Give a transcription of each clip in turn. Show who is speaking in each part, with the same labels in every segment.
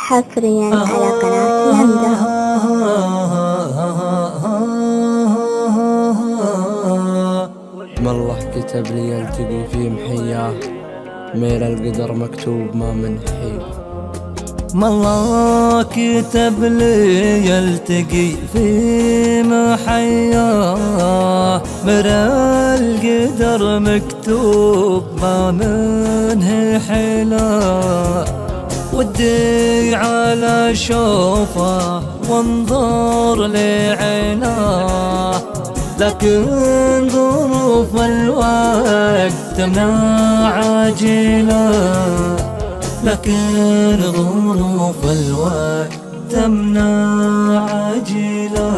Speaker 1: حصريا على قناة يندر.
Speaker 2: ما الله كتب لي يلتقي في محياه، ميل القدر مكتوب ما منحي.
Speaker 3: ما الله كتب لي يلتقي في محياه، مر القدر مكتوب ما منه حلا. ودي على شوفه وانظر لعيناه، لكن ظروف الوقت تمنع عاجلا. لكن ظروف الوقت تمنع عاجلا.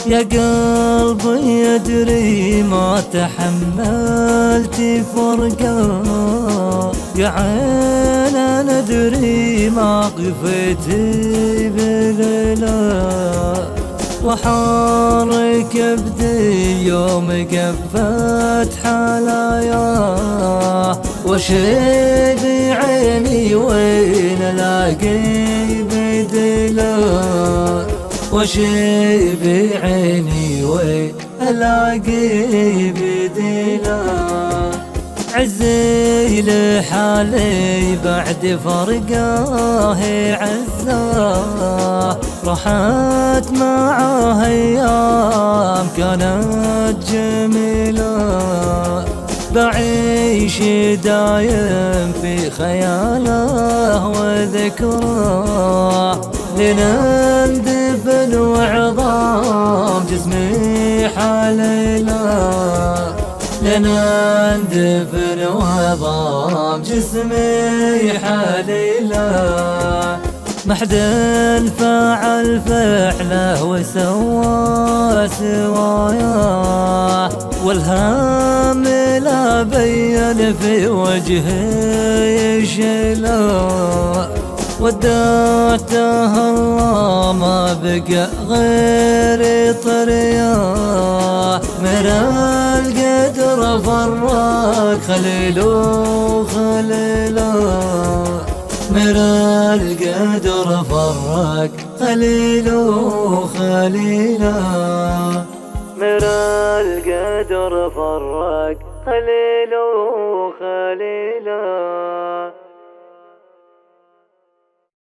Speaker 3: يا قلبي يدري ما تحملت فرقه، يا عين أنا أدري ما قفيت بغلا. وحارك بدي يوم قفت حلاياه، وشي بعيني وين الاقي بدلا. وشي بعيني وين الاقي بدلا. عزي لحالي بعد فرقاه عزاه، راحت معاه ايام كانت جميلة. بعيش دايم في خياله وذكراه، لنندفن وعظام جسمي حليله. لنندفن وعظام جسمي حليله. محد فعل فعله وسوى سواياه، والهم لا بين في وجهي شيله. ودعته الله ما بقى غير طرياه، من القدر فرق خليله خليله. من القدر فرق خليله خليله. من القدر فرق خليله خليله.